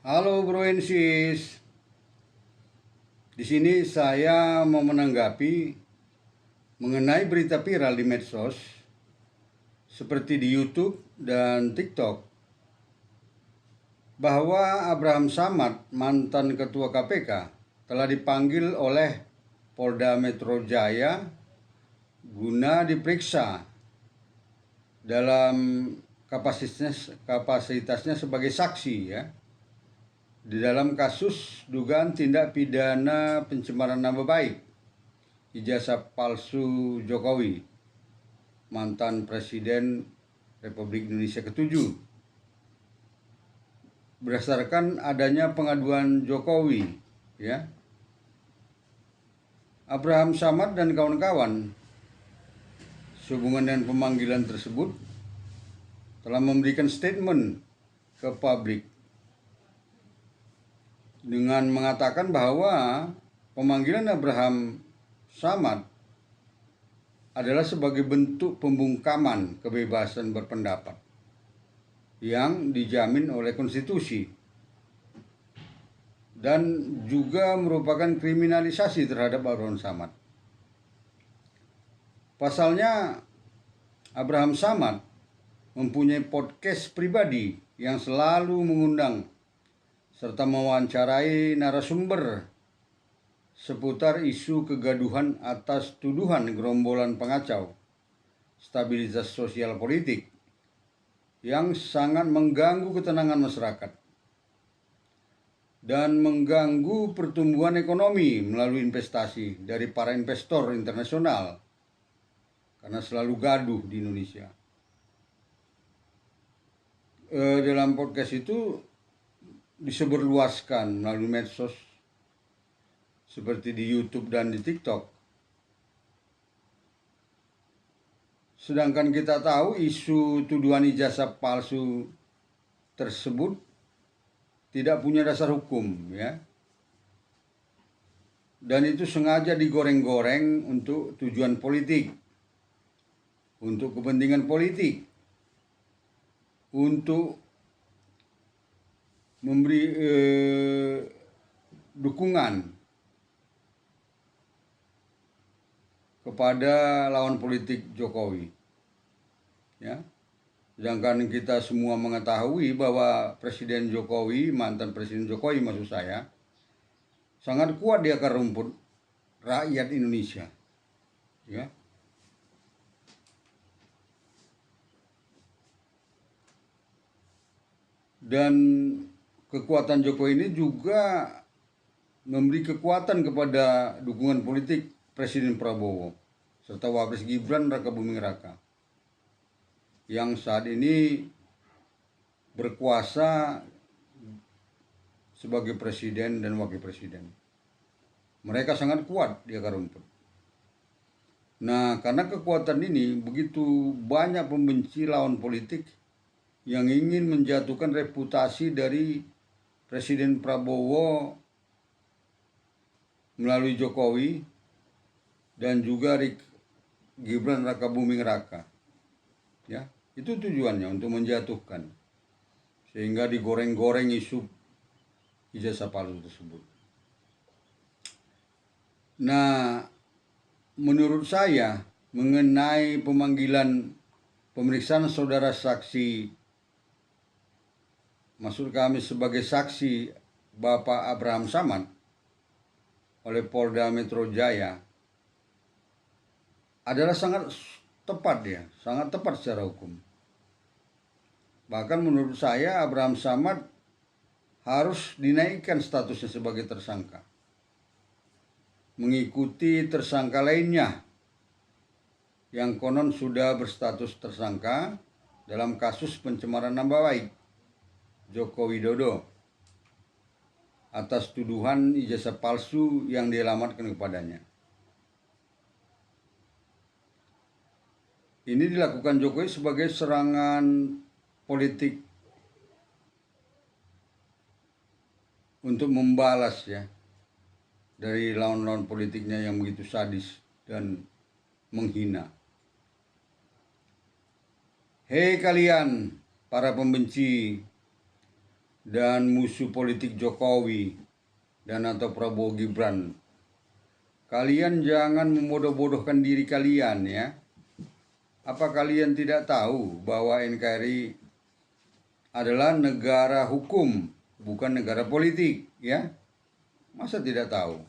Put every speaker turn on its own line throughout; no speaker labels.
Halo Bro Ensis, di sini saya mau menanggapi mengenai berita viral di medsos seperti di YouTube dan TikTok bahwa Abraham Samad, mantan Ketua KPK, telah dipanggil oleh Polda Metro Jaya guna diperiksa dalam kapasitasnya sebagai saksi ya di dalam kasus dugaan tindak pidana pencemaran nama baik ijazah palsu Jokowi, mantan Presiden Republik Indonesia ke-7. Berdasarkan adanya pengaduan Jokowi, ya, Abraham Samad dan kawan-kawan sehubungan dengan pemanggilan tersebut telah memberikan statement ke publik dengan mengatakan bahwa pemanggilan Abraham Samad adalah sebagai bentuk pembungkaman kebebasan berpendapat yang dijamin oleh konstitusi dan juga merupakan kriminalisasi terhadap Abraham Samad. Pasalnya, Abraham Samad mempunyai podcast pribadi yang selalu mengundang serta mewawancarai narasumber seputar isu kegaduhan atas tuduhan gerombolan pengacau stabilitas sosial politik yang sangat mengganggu ketenangan masyarakat dan mengganggu pertumbuhan ekonomi melalui investasi dari para investor internasional karena selalu gaduh di Indonesia. Dalam podcast itu disebarluaskan melalui medsos seperti di YouTube dan di TikTok. Sedangkan kita tahu isu tuduhan ijazah palsu tersebut tidak punya dasar hukum, ya. Dan itu sengaja digoreng-goreng untuk tujuan politik, untuk kepentingan politik, untuk memberi dukungan kepada lawan politik Jokowi, ya. Sedangkan kita semua mengetahui bahwa Presiden Jokowi, mantan Presiden Jokowi maksud saya, sangat kuat di akar rumput rakyat Indonesia, ya. Dan kekuatan Jokowi ini juga memberi kekuatan kepada dukungan politik Presiden Prabowo serta Wapres Gibran Rakabuming Raka yang saat ini berkuasa sebagai presiden dan wakil presiden. Mereka sangat kuat di akar rumput. Nah, karena kekuatan ini begitu banyak pembenci lawan politik yang ingin menjatuhkan reputasi dari Presiden Prabowo melalui Jokowi dan juga Gibran Rakabuming Raka. Ya, itu tujuannya untuk menjatuhkan sehingga digoreng-goreng isu ijazah palsu tersebut. Nah, menurut saya mengenai pemanggilan pemeriksaan saudara saksi, maksud kami sebagai saksi Bapak Abraham Samad oleh Polda Metro Jaya adalah sangat tepat, ya, sangat tepat secara hukum. Bahkan menurut saya Abraham Samad harus dinaikkan statusnya sebagai tersangka, mengikuti tersangka lainnya yang konon sudah berstatus tersangka dalam kasus pencemaran nama baik Joko Widodo atas tuduhan ijazah palsu yang dialamatkan kepadanya. Ini dilakukan Jokowi sebagai serangan politik untuk membalas, ya, dari lawan-lawan politiknya yang begitu sadis dan menghina. Hei kalian para pembenci dan musuh politik Jokowi dan atau Prabowo Gibran. Kalian jangan membodoh-bodohkan diri kalian ya. Apa kalian tidak tahu bahwa NKRI adalah negara hukum, bukan negara politik ya? Masa tidak tahu?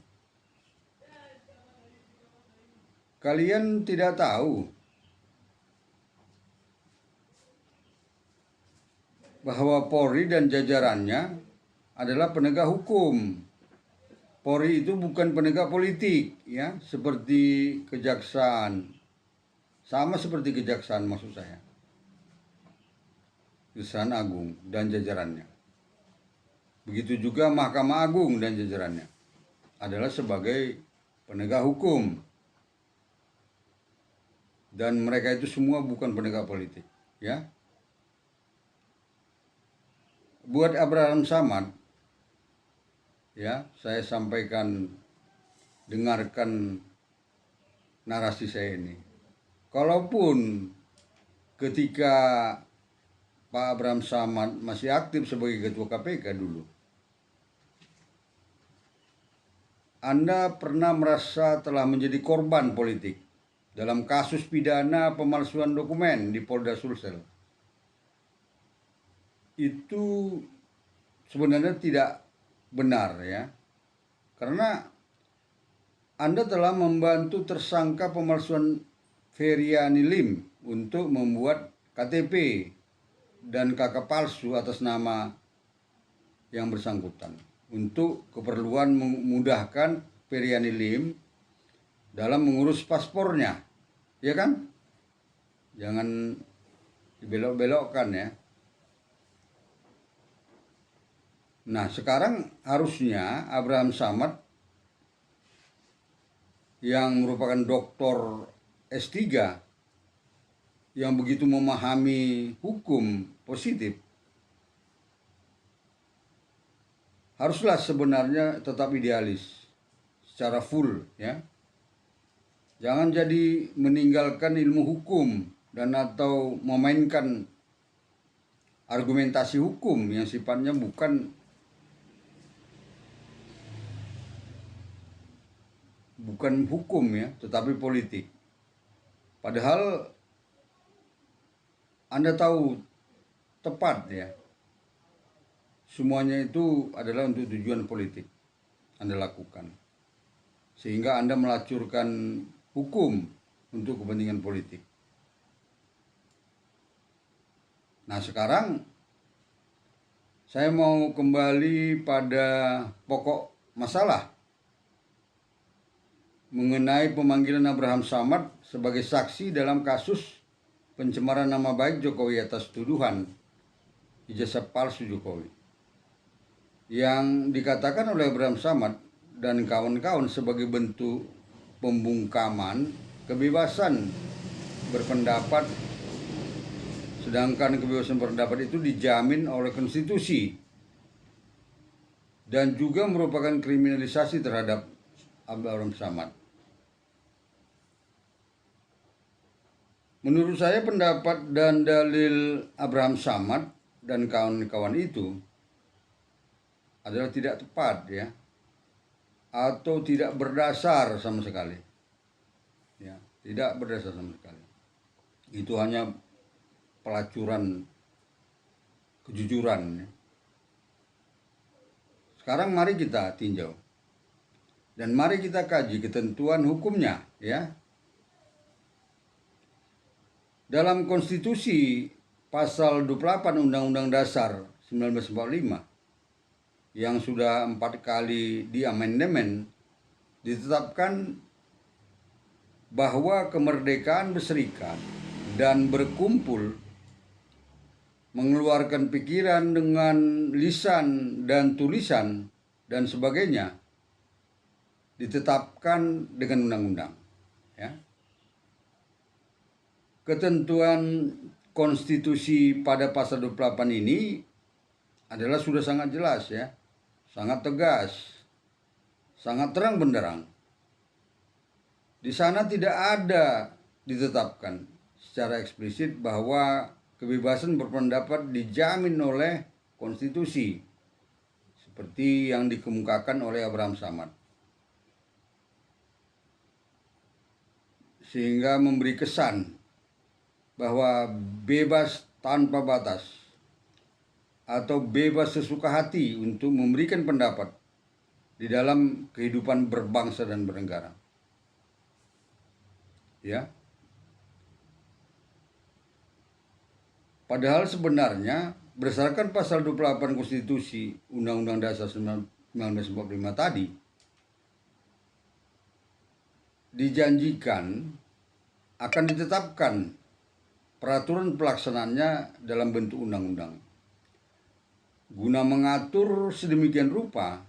Kalian tidak tahu bahwa Polri dan jajarannya adalah penegak hukum. Polri itu bukan penegak politik ya, seperti kejaksaan. Sama seperti kejaksaan maksud saya. Kejaksaan Agung dan jajarannya. Begitu juga Mahkamah Agung dan jajarannya adalah sebagai penegak hukum. Dan mereka itu semua bukan penegak politik, ya. Buat Abraham Samad, ya, saya sampaikan, dengarkan narasi saya ini. Kalaupun ketika Pak Abraham Samad masih aktif sebagai Ketua KPK dulu, Anda pernah merasa telah menjadi korban politik dalam kasus pidana pemalsuan dokumen di Polda Sulsel. Itu sebenarnya tidak benar ya. Karena Anda telah membantu tersangka pemalsuan Feryani Lim untuk membuat KTP dan KK palsu atas nama yang bersangkutan untuk keperluan memudahkan Feryani Lim dalam mengurus paspornya, ya kan? Jangan dibelok-belokkan ya. Nah, sekarang harusnya Abraham Samad yang merupakan doktor S3 yang begitu memahami hukum positif haruslah sebenarnya tetap idealis secara full ya. Jangan jadi meninggalkan ilmu hukum dan atau memainkan argumentasi hukum yang sifatnya bukan hukum ya, tetapi politik. Padahal Anda tahu tepat ya, semuanya itu adalah untuk tujuan politik Anda lakukan. Sehingga Anda melacurkan hukum untuk kepentingan politik. Nah, sekarang saya mau kembali pada pokok masalah mengenai pemanggilan Abraham Samad sebagai saksi dalam kasus pencemaran nama baik Jokowi atas tuduhan ijazah palsu Jokowi yang dikatakan oleh Abraham Samad dan kawan-kawan sebagai bentuk pembungkaman kebebasan berpendapat, sedangkan kebebasan berpendapat itu dijamin oleh konstitusi dan juga merupakan kriminalisasi terhadap Abraham Samad. Menurut saya pendapat dan dalil Abraham Samad dan kawan-kawan itu adalah tidak tepat ya, atau tidak berdasar sama sekali ya, tidak berdasar sama sekali. Itu hanya pelacuran kejujuran ya. Sekarang mari kita tinjau dan mari kita kaji ketentuan hukumnya ya. Dalam konstitusi pasal 28 Undang-Undang Dasar 1945 yang sudah 4 kali diamandemen, ditetapkan bahwa kemerdekaan berserikat dan berkumpul, mengeluarkan pikiran dengan lisan dan tulisan dan sebagainya ditetapkan dengan undang-undang ya. Ketentuan konstitusi pada pasal 28 ini adalah sudah sangat jelas ya, sangat tegas, sangat terang benderang. Di sana tidak ada ditetapkan secara eksplisit bahwa kebebasan berpendapat dijamin oleh konstitusi seperti yang dikemukakan oleh Abraham Samad, sehingga memberi kesan bahwa bebas tanpa batas atau bebas sesuka hati untuk memberikan pendapat di dalam kehidupan berbangsa dan bernegara. Ya. Padahal sebenarnya berdasarkan pasal 28 Konstitusi Undang-Undang Dasar 1945 tadi, dijanjikan akan ditetapkan peraturan pelaksanaannya dalam bentuk undang-undang, guna mengatur sedemikian rupa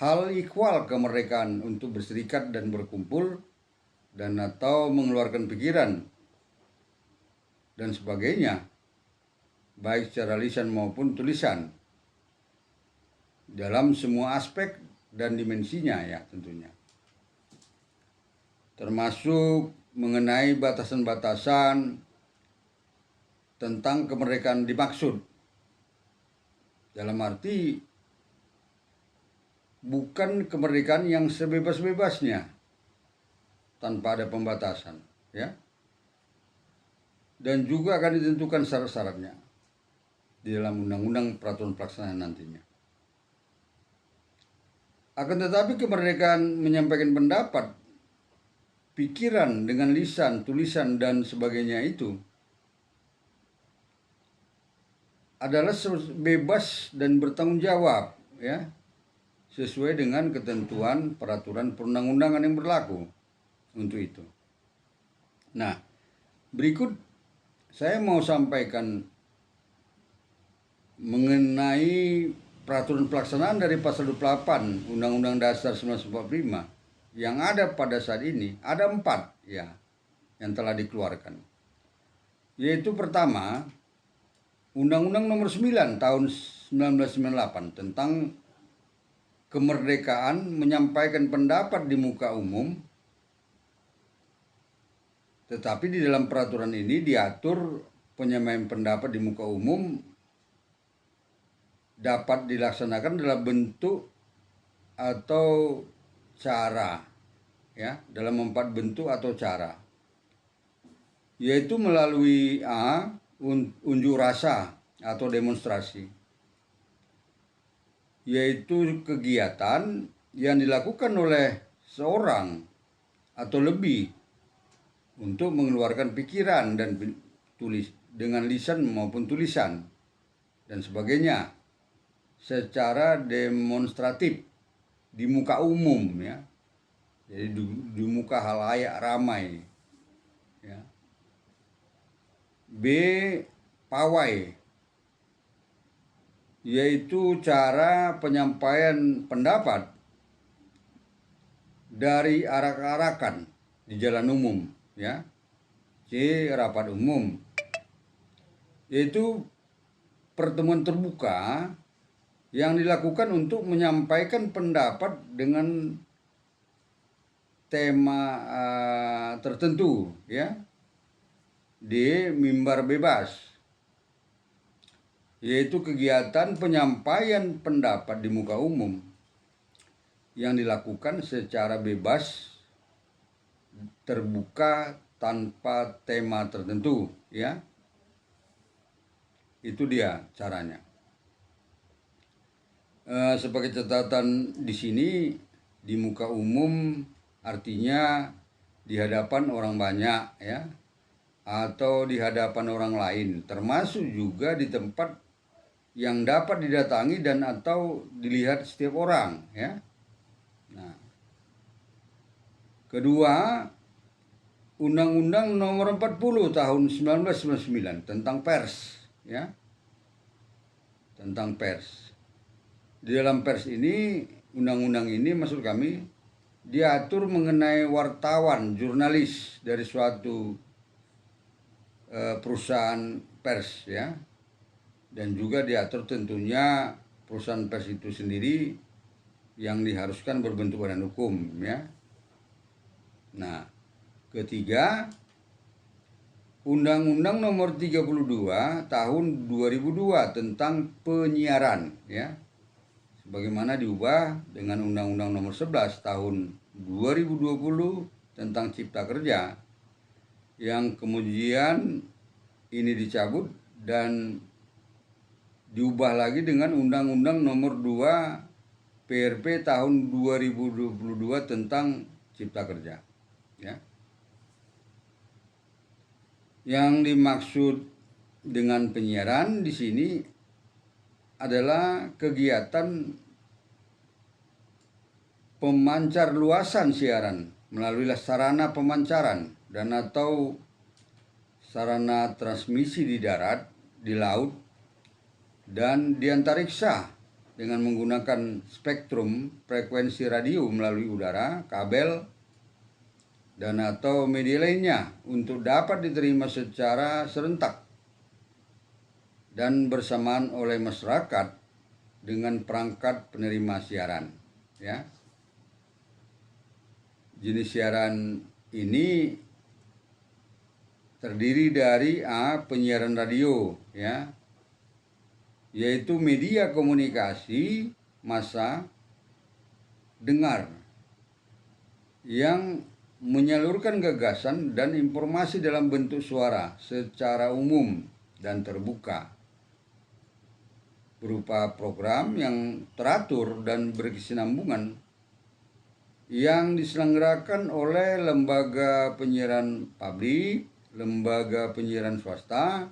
hal ikhwal kemerdekaan untuk berserikat dan berkumpul dan atau mengeluarkan pikiran dan sebagainya, baik secara lisan maupun tulisan, dalam semua aspek dan dimensinya ya tentunya. Termasuk mengenai batasan-batasan tentang kemerdekaan dimaksud. Dalam arti bukan kemerdekaan yang sebebas-bebasnya tanpa ada pembatasan, ya. Dan juga akan ditentukan syarat-syaratnya di dalam undang-undang peraturan pelaksanaan nantinya. Akan tetapi kemerdekaan menyampaikan pendapat, pikiran dengan lisan, tulisan dan sebagainya itu adalah bebas dan bertanggung jawab, ya, sesuai dengan ketentuan peraturan perundang-undangan yang berlaku untuk itu. Nah, berikut saya mau sampaikan mengenai peraturan pelaksanaan dari pasal 28 Undang-Undang Dasar 1945 yang ada pada saat ini. Ada 4 ya yang telah dikeluarkan, yaitu pertama Undang-Undang Nomor 9 tahun 1998 tentang kemerdekaan menyampaikan pendapat di muka umum, tetapi di dalam peraturan ini diatur penyampaian pendapat di muka umum dapat dilaksanakan dalam bentuk atau cara, ya, dalam 4 bentuk atau cara, yaitu melalui unjuk rasa atau demonstrasi, yaitu kegiatan yang dilakukan oleh seorang atau lebih untuk mengeluarkan pikiran dan tulis dengan lisan maupun tulisan dan sebagainya secara demonstratif di muka umum, ya. Jadi di muka halayak ramai, ya. B. Pawai, yaitu cara penyampaian pendapat dari arak-arakan di jalan umum, ya. C. Rapat umum, yaitu pertemuan terbuka yang dilakukan untuk menyampaikan pendapat dengan tema tertentu, ya, di mimbar bebas, yaitu kegiatan penyampaian pendapat di muka umum yang dilakukan secara bebas, terbuka, tanpa tema tertentu, ya. Itu dia caranya. Sebagai catatan di sini, di muka umum artinya di hadapan orang banyak, ya, atau di hadapan orang lain, termasuk juga di tempat yang dapat didatangi dan atau dilihat setiap orang, ya. Nah, kedua, Undang-Undang Nomor 40 tahun 1999 tentang pers, ya, tentang pers. Di dalam pers ini, undang-undang ini maksud kami diatur mengenai wartawan, jurnalis dari suatu perusahaan pers, ya, dan juga diatur tentunya perusahaan pers itu sendiri yang diharuskan berbentuk badan hukum, ya. Nah, ketiga, Undang-Undang Nomor 32 tahun 2002 tentang penyiaran, ya, bagaimana diubah dengan Undang-Undang Nomor 11 Tahun 2020 tentang Cipta Kerja, yang kemudian ini dicabut dan diubah lagi dengan Undang-Undang Nomor 2 PRP tahun 2022 tentang Cipta Kerja. Ya. Yang dimaksud dengan penyiaran di sini adalah kegiatan pemancar luasan siaran melalui sarana pemancaran dan atau sarana transmisi di darat, di laut, dan di antariksa dengan menggunakan spektrum frekuensi radio melalui udara, kabel, dan atau media lainnya untuk dapat diterima secara serentak dan bersamaan oleh masyarakat dengan perangkat penerima siaran. Ya. Jenis siaran ini terdiri dari penyiaran radio, ya, yaitu media komunikasi massa dengar yang menyalurkan gagasan dan informasi dalam bentuk suara secara umum dan terbuka, berupa program yang teratur dan berkesinambungan yang diselenggarakan oleh lembaga penyiaran publik, lembaga penyiaran swasta,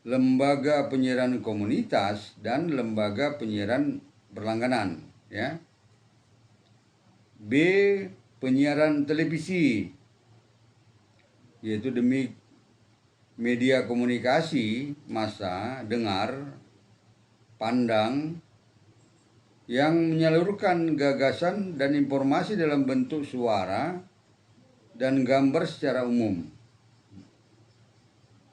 lembaga penyiaran komunitas, dan lembaga penyiaran berlangganan. Ya. B. Penyiaran televisi, yaitu demi media komunikasi massa dengar pandang yang menyalurkan gagasan dan informasi dalam bentuk suara dan gambar secara umum,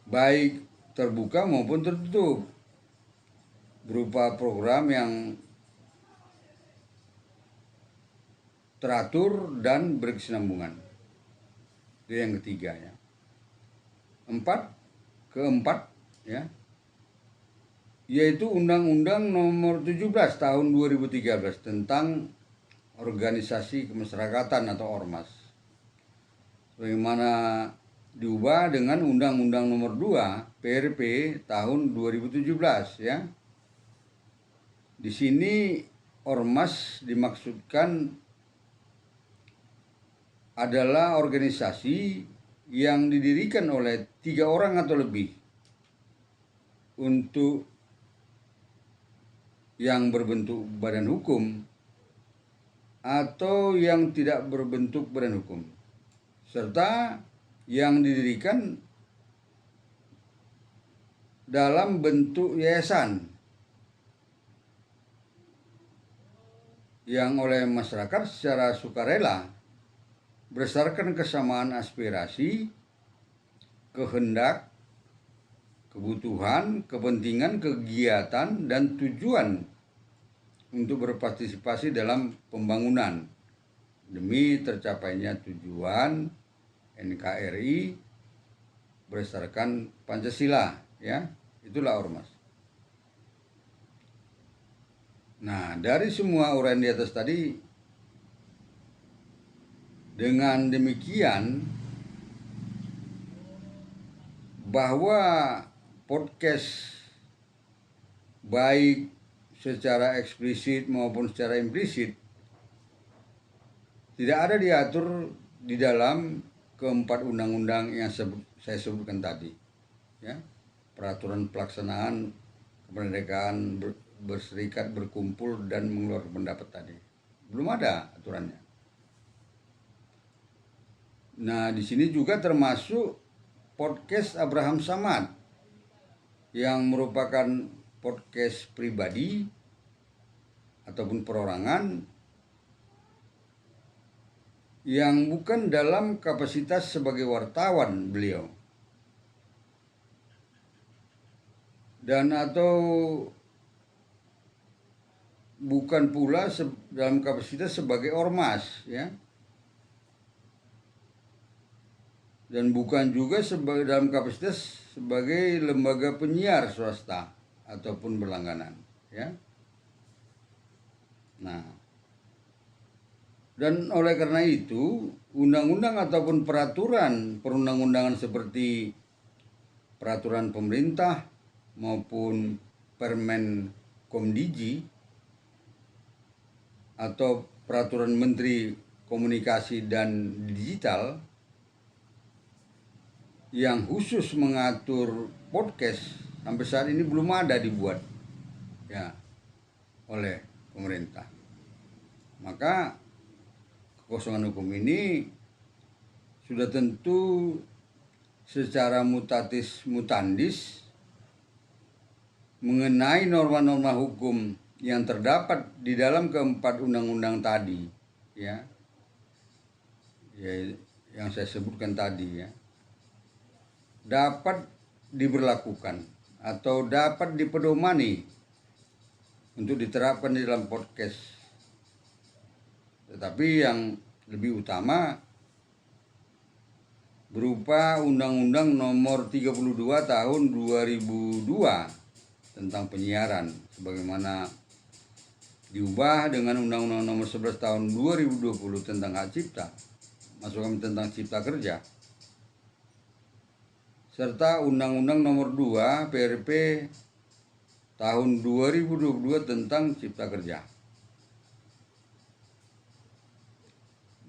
baik terbuka maupun tertutup, berupa program yang teratur dan berkesinambungan. Itu yang ketiga, ya. Keempat, ya, yaitu Undang-Undang Nomor 17 Tahun 2013 tentang organisasi kemasyarakatan atau ormas, bagaimana diubah dengan Undang-Undang Nomor 2 PRP tahun 2017, ya. Di sini ormas dimaksudkan adalah organisasi yang didirikan oleh 3 orang atau lebih untuk yang berbentuk badan hukum atau yang tidak berbentuk badan hukum, serta yang didirikan dalam bentuk yayasan yang oleh masyarakat secara sukarela berdasarkan kesamaan aspirasi, kehendak, kebutuhan, kepentingan, kegiatan, dan tujuan untuk berpartisipasi dalam pembangunan demi tercapainya tujuan NKRI berdasarkan Pancasila, ya. Itulah ormas. Nah, dari semua uraian di atas tadi, dengan demikian bahwa podcast baik secara eksplisit maupun secara implisit tidak ada diatur di dalam keempat undang-undang yang saya sebutkan tadi, ya. Peraturan pelaksanaan kemerdekaan berserikat, berkumpul, dan mengeluarkan pendapat tadi belum ada aturannya. Nah, di sini juga termasuk podcast Abraham Samad yang merupakan podcast pribadi ataupun perorangan yang bukan dalam kapasitas sebagai wartawan beliau, dan atau bukan pula dalam kapasitas sebagai ormas, ya. Dan bukan juga dalam kapasitas sebagai lembaga penyiar swasta ataupun berlangganan, ya. Nah, dan oleh karena itu undang-undang ataupun peraturan perundang-undangan seperti peraturan pemerintah maupun Permen Komdiji atau peraturan Menteri Komunikasi dan Digital yang khusus mengatur podcast sampai saat ini belum ada dibuat ya oleh pemerintah. Maka kekosongan hukum ini sudah tentu secara mutatis mutandis mengenai norma-norma hukum yang terdapat di dalam keempat undang-undang tadi ya yang saya sebutkan tadi ya dapat diberlakukan atau dapat dipedomani untuk diterapkan di dalam podcast. Tetapi yang lebih utama berupa Undang-Undang Nomor 32 Tahun 2002 tentang penyiaran sebagaimana diubah dengan Undang-Undang Nomor 11 Tahun 2020 tentang hak cipta, masuk tentang cipta kerja, serta Undang-Undang Nomor 2 PRP tahun 2022 tentang cipta kerja.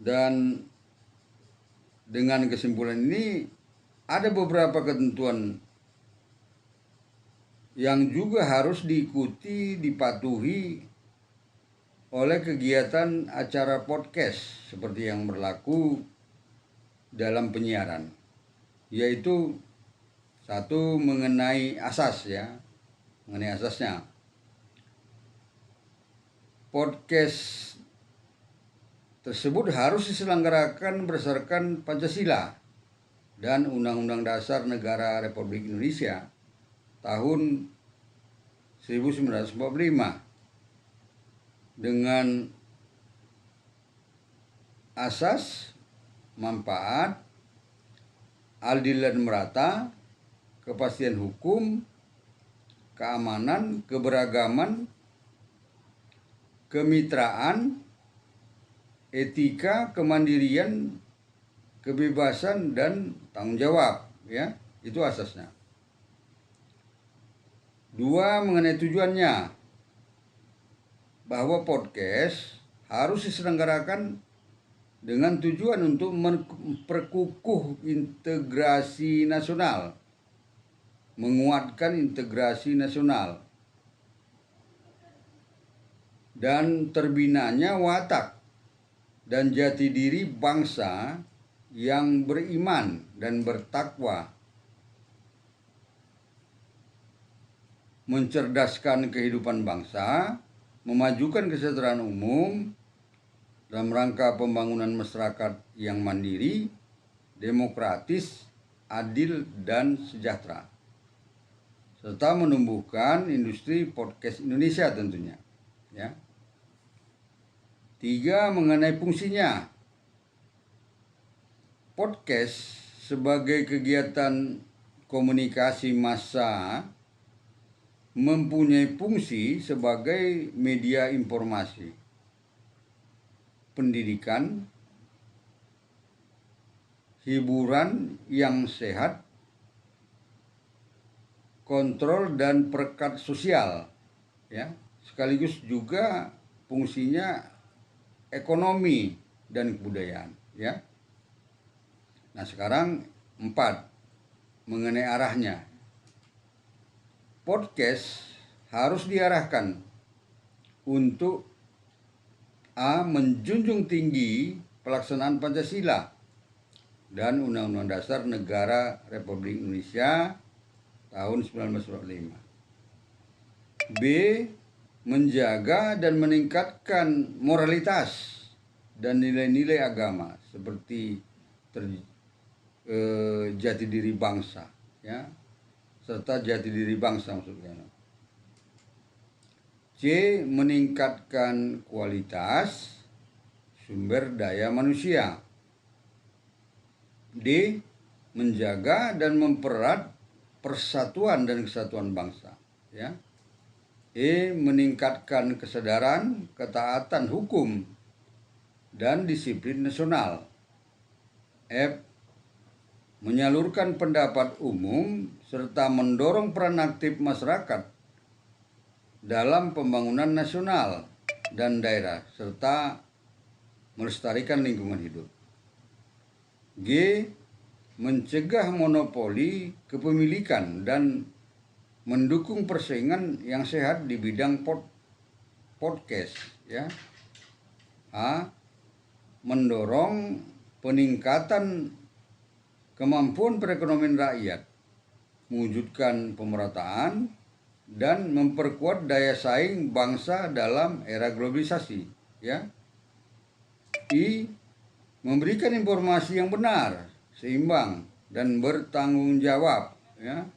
Dan dengan kesimpulan ini ada beberapa ketentuan yang juga harus diikuti, dipatuhi oleh kegiatan acara podcast seperti yang berlaku dalam penyiaran, yaitu satu mengenai asas ya, mengenai asasnya. Podcast tersebut harus diselenggarakan berdasarkan Pancasila dan Undang-Undang Dasar Negara Republik Indonesia tahun 1945 dengan asas manfaat, adil dan merata, kepastian hukum, keamanan, keberagaman, kemitraan, etika, kemandirian, kebebasan dan tanggung jawab ya, itu asasnya. Dua, mengenai tujuannya, bahwa podcast harus diselenggarakan dengan tujuan untuk memperkukuh integrasi nasional, menguatkan integrasi nasional, dan terbinanya watak dan jati diri bangsa yang beriman dan bertakwa, mencerdaskan kehidupan bangsa, memajukan kesejahteraan umum dalam rangka pembangunan masyarakat yang mandiri, demokratis, adil, dan sejahtera, serta menumbuhkan industri podcast Indonesia tentunya ya. Tiga, mengenai fungsinya. Podcast sebagai kegiatan komunikasi massa mempunyai fungsi sebagai media informasi, pendidikan, hiburan yang sehat, kontrol dan perekat sosial ya, sekaligus juga fungsinya ekonomi dan kebudayaan ya. Nah, sekarang 4, mengenai arahnya. Podcast harus diarahkan untuk A. menjunjung tinggi pelaksanaan Pancasila dan Undang-Undang Dasar Negara Republik Indonesia tahun 1945. B. menjaga dan meningkatkan moralitas dan nilai-nilai agama seperti jati diri bangsa ya, serta jati diri bangsa maksudnya. C. meningkatkan kualitas sumber daya manusia. D. menjaga dan mempererat persatuan dan kesatuan bangsa ya. Meningkatkan kesadaran, ketaatan hukum, dan disiplin nasional. F. Menyalurkan pendapat umum serta mendorong peran aktif masyarakat dalam pembangunan nasional dan daerah serta melestarikan lingkungan hidup. G. Mencegah monopoli kepemilikan dan mendukung persaingan yang sehat di bidang podcast, ya. A. Mendorong peningkatan kemampuan perekonomian rakyat, mewujudkan pemerataan dan memperkuat daya saing bangsa dalam era globalisasi, ya. I. Memberikan informasi yang benar, seimbang dan bertanggung jawab, ya.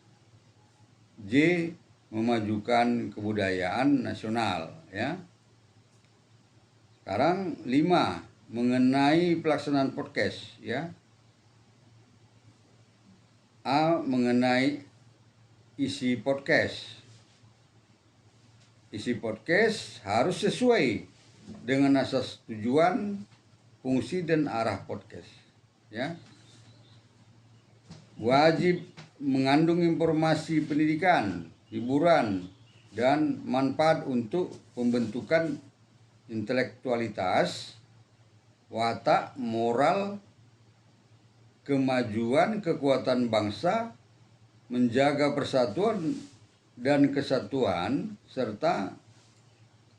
J. Memajukan kebudayaan nasional, ya. Sekarang 5, mengenai pelaksanaan podcast, ya. A. Mengenai isi podcast. Isi podcast harus sesuai dengan asas tujuan, fungsi dan arah podcast, ya. Wajib mengandung informasi pendidikan, hiburan, dan manfaat untuk pembentukan intelektualitas, watak, moral, kemajuan, kekuatan bangsa, menjaga persatuan dan kesatuan, serta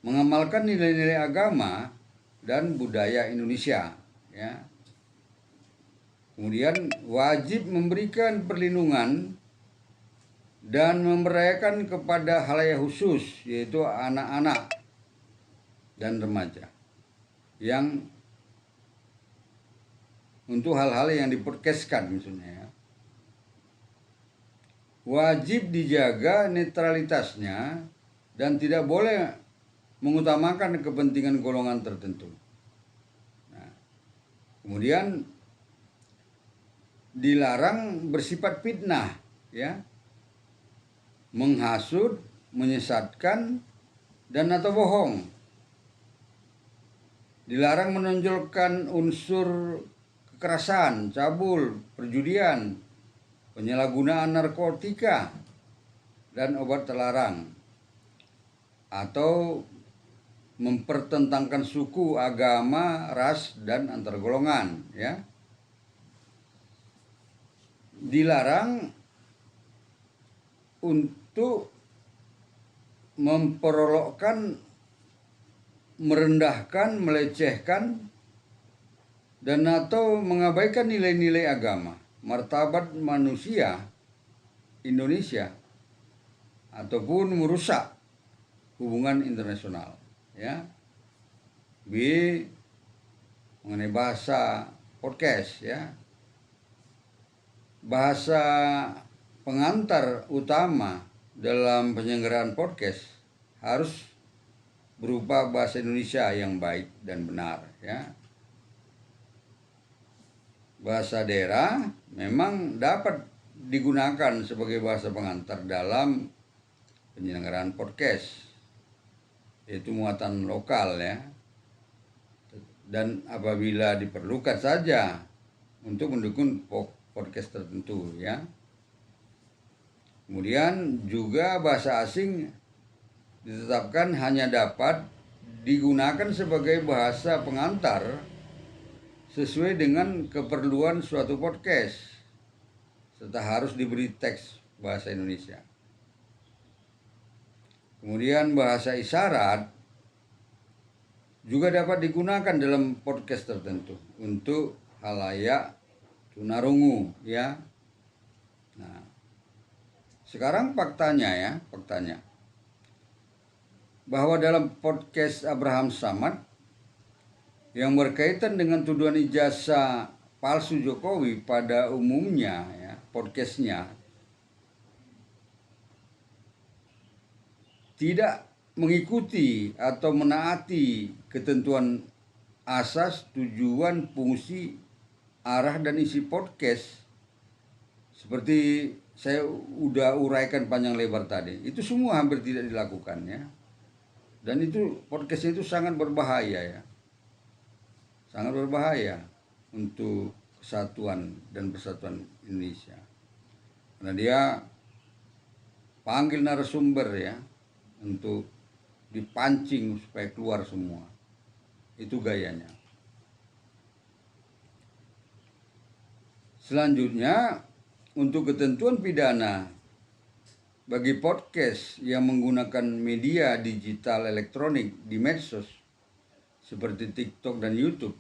mengamalkan nilai-nilai agama dan budaya Indonesia, ya. Kemudian wajib memberikan perlindungan dan memberdayakan kepada halayak khusus, yaitu anak-anak dan remaja, yang untuk hal-hal yang dipodcastkan misalnya, ya. Wajib dijaga netralitasnya dan tidak boleh mengutamakan kepentingan golongan tertentu. Nah, kemudian dilarang bersifat fitnah, ya, menghasut, menyesatkan, dan atau bohong. Dilarang menonjolkan unsur kekerasan, cabul, perjudian, penyalahgunaan narkotika, dan obat terlarang, atau mempertentangkan suku, agama, ras, dan antar golongan, ya. Dilarang untuk memperolokkan, merendahkan, melecehkan, dan atau mengabaikan nilai-nilai agama, martabat manusia Indonesia, ataupun merusak hubungan internasional, ya. B. Mengenai bahasa podcast, ya. Bahasa pengantar utama dalam penyelenggaraan podcast harus berupa bahasa Indonesia yang baik dan benar, ya. Bahasa daerah memang dapat digunakan sebagai bahasa pengantar dalam penyelenggaraan podcast, yaitu muatan lokal, ya, dan apabila diperlukan saja untuk mendukung podcast tertentu, ya. Kemudian juga bahasa asing ditetapkan hanya dapat digunakan sebagai bahasa pengantar sesuai dengan keperluan suatu podcast, serta harus diberi teks bahasa Indonesia. Kemudian bahasa isyarat juga dapat digunakan dalam podcast tertentu untuk halayak tunarungu, ya. Nah, sekarang faktanya bahwa dalam podcast Abraham Samad yang berkaitan dengan tuduhan ijazah palsu Jokowi pada umumnya, ya, podcastnya tidak mengikuti atau menaati ketentuan asas, tujuan, fungsi, arah, dan isi podcast seperti saya udah uraikan panjang lebar tadi, itu semua hampir tidak dilakukan ya. Dan itu podcastnya itu sangat berbahaya ya, sangat berbahaya untuk kesatuan dan persatuan Indonesia. Karena dia panggil narasumber ya untuk dipancing supaya keluar semua. Itu gayanya. Selanjutnya, untuk ketentuan pidana bagi podcast yang menggunakan media digital elektronik di medsos seperti TikTok dan YouTube.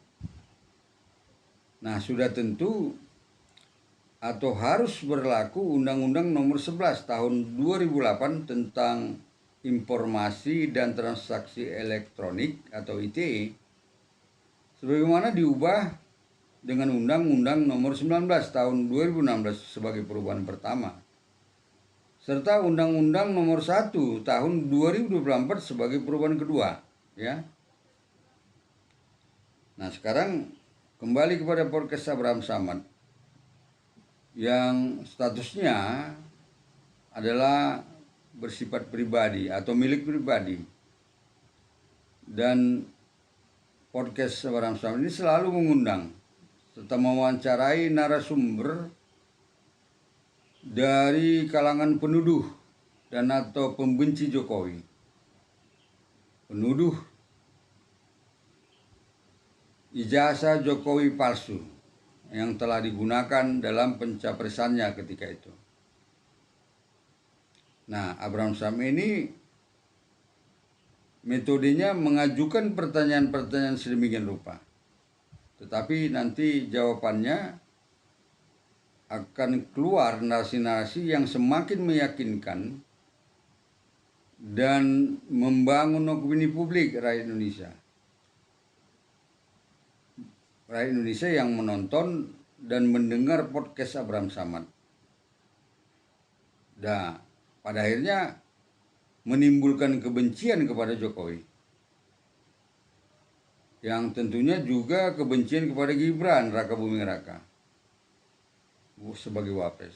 Nah, sudah tentu atau harus berlaku Undang-Undang Nomor 11 Tahun 2008 tentang Informasi dan Transaksi Elektronik atau ITE, sebagaimana diubah dengan Undang-Undang Nomor 19 Tahun 2016 sebagai perubahan pertama, serta Undang-Undang Nomor 1 Tahun 2024 sebagai perubahan kedua, ya. Nah, sekarang kembali kepada podcast Abraham Samad yang statusnya adalah bersifat pribadi atau milik pribadi. Dan podcast Abraham Samad ini selalu mengundang serta mewawancarai narasumber dari kalangan penuduh dan atau pembenci Jokowi. Penuduh ijazah Jokowi palsu yang telah digunakan dalam pencapresannya ketika itu. Nah, Abraham Samad ini metodenya mengajukan pertanyaan-pertanyaan sedemikian rupa. Tetapi nanti jawabannya akan keluar narasi-narasi yang semakin meyakinkan dan membangun opini publik rakyat Indonesia. Rakyat Indonesia yang menonton dan mendengar podcast Abraham Samad. Nah, pada akhirnya menimbulkan kebencian kepada Jokowi. Yang tentunya juga kebencian kepada Gibran Raka Buming Raka sebagai wapres.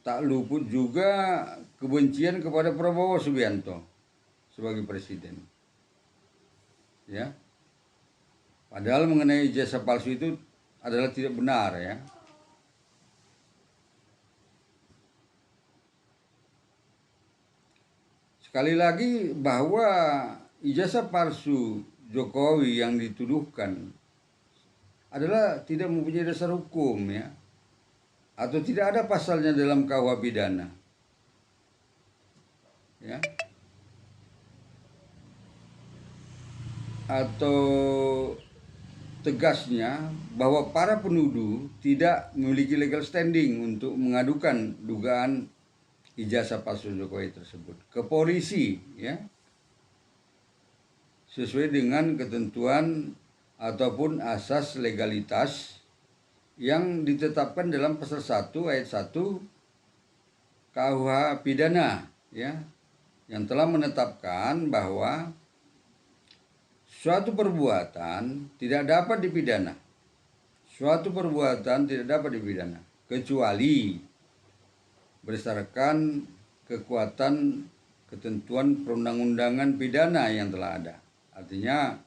Tak luput juga kebencian kepada Prabowo Subianto sebagai presiden. Ya. Padahal mengenai ijazah palsu itu adalah tidak benar ya. Sekali lagi bahwa ijazah palsu Jokowi yang dituduhkan adalah tidak mempunyai dasar hukum ya, atau tidak ada pasalnya dalam KUH pidana. Ya. Atau tegasnya bahwa para penuduh tidak memiliki legal standing untuk mengadukan dugaan ijazah palsu Jokowi tersebut ke polisi ya, sesuai dengan ketentuan ataupun asas legalitas yang ditetapkan dalam pasal 1 ayat 1 KUH pidana ya, yang telah menetapkan bahwa suatu perbuatan tidak dapat dipidana. Suatu perbuatan tidak dapat dipidana kecuali berdasarkan kekuatan ketentuan perundang-undangan pidana yang telah ada. Artinya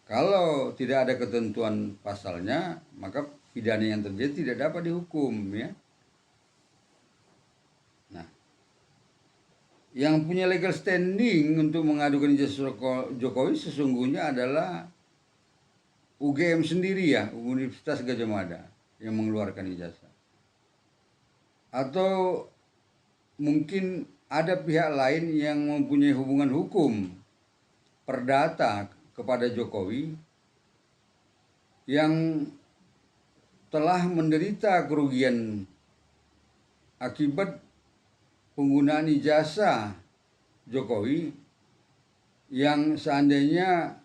kalau tidak ada ketentuan pasalnya, maka pidana yang terjadi tidak dapat dihukum ya. Nah, yang punya legal standing untuk mengadukan ijazah Jokowi sesungguhnya adalah UGM sendiri ya, Universitas Gadjah Mada yang mengeluarkan ijazah. Atau mungkin ada pihak lain yang mempunyai hubungan hukum perdata kepada Jokowi yang telah menderita kerugian akibat penggunaan ijazah Jokowi yang seandainya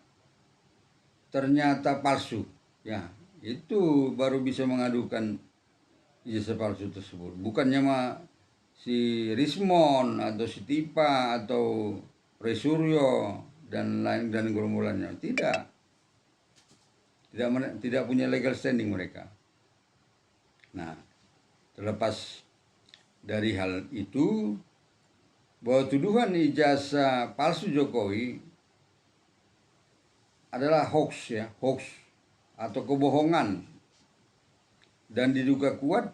ternyata palsu ya, itu baru bisa mengadukan ijazah palsu tersebut. Bukannya si Rismon atau si Tipa atau Resuryo dan lain dan gerombolannya, tidak punya legal standing mereka. Nah, Terlepas dari hal itu, bahwa tuduhan ijazah palsu Jokowi adalah hoax atau kebohongan, dan diduga kuat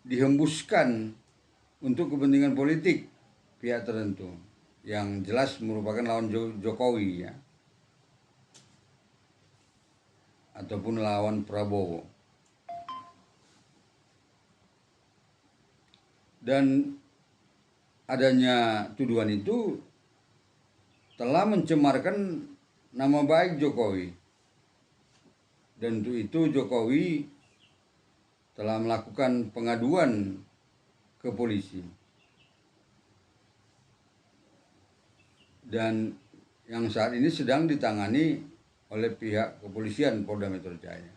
dihembuskan untuk kepentingan politik pihak tertentu yang jelas merupakan lawan Jokowi ataupun lawan Prabowo. Dan adanya tuduhan itu telah mencemarkan nama baik Jokowi. Dan untuk itu Jokowi telah melakukan pengaduan ke polisi. Dan yang saat ini sedang ditangani oleh pihak kepolisian Polda Metro Jaya.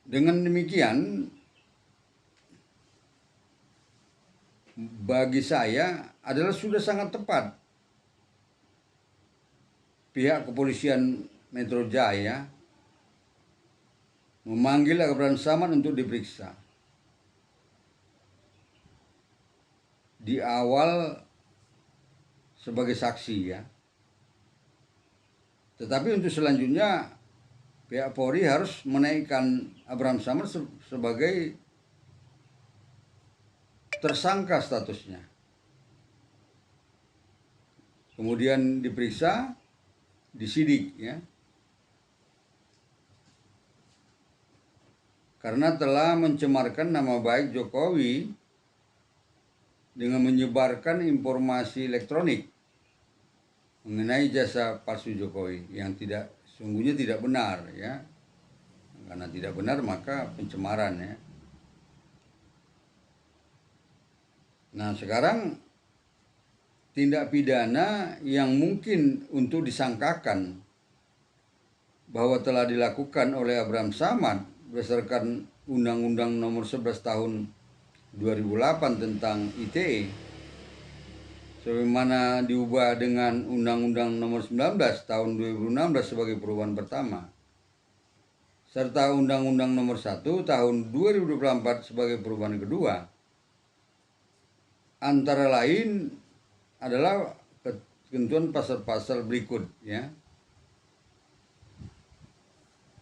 Dengan demikian, bagi saya adalah sudah sangat tepat pihak kepolisian Metro Jaya memanggil Abraham Samad untuk diperiksa. Di awal sebagai saksi Tetapi untuk selanjutnya pihak Polri harus menaikkan Abraham Samad sebagai tersangka statusnya. Kemudian diperiksa, disidik karena telah mencemarkan nama baik Jokowi dengan menyebarkan informasi elektronik mengenai jasa palsu Jokowi yang sungguhnya tidak benar Karena tidak benar maka pencemaran Nah, sekarang tindak pidana yang mungkin untuk disangkakan bahwa telah dilakukan oleh Abraham Samad berdasarkan Undang-Undang Nomor 11 Tahun 2008 tentang ITE, sebagaimana diubah dengan Undang-Undang Nomor 19 Tahun 2016 sebagai perubahan pertama, serta Undang-Undang Nomor 1 Tahun 2024 sebagai perubahan kedua, antara lain adalah ketentuan pasal-pasal berikut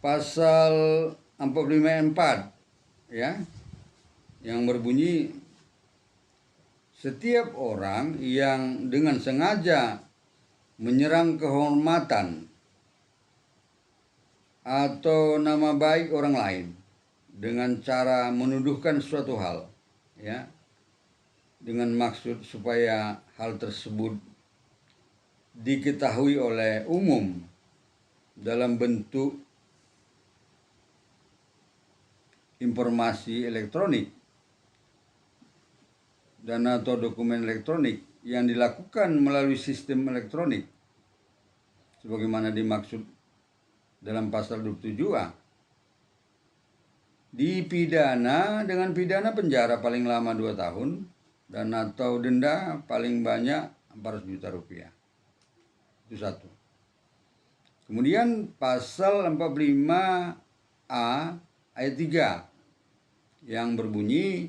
Pasal 45(4) yang berbunyi setiap orang yang dengan sengaja menyerang kehormatan atau nama baik orang lain dengan cara menuduhkan suatu hal dengan maksud supaya hal tersebut diketahui oleh umum dalam bentuk informasi elektronik dan atau dokumen elektronik yang dilakukan melalui sistem elektronik sebagaimana dimaksud dalam pasal 27A, dipidana dengan pidana penjara paling lama 2 tahun dan atau denda paling banyak 400 juta rupiah. Itu satu. Kemudian pasal 45A ayat 3 yang berbunyi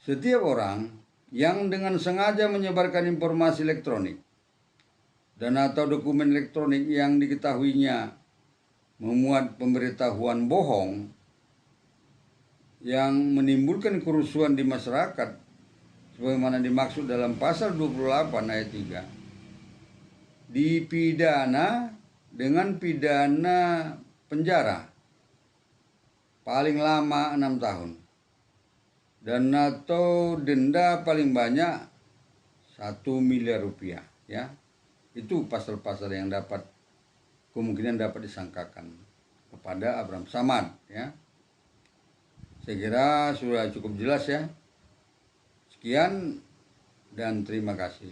setiap orang yang dengan sengaja menyebarkan informasi elektronik dan atau dokumen elektronik yang diketahuinya memuat pemberitahuan bohong yang menimbulkan kerusuhan di masyarakat sebagaimana dimaksud dalam pasal 28 ayat 3 dipidana dengan pidana penjara paling lama 6 tahun dan atau denda paling banyak 1 miliar rupiah Itu pasal-pasal yang kemungkinan dapat disangkakan kepada Abraham Samad Saya kira sudah cukup jelas Sekian dan terima kasih.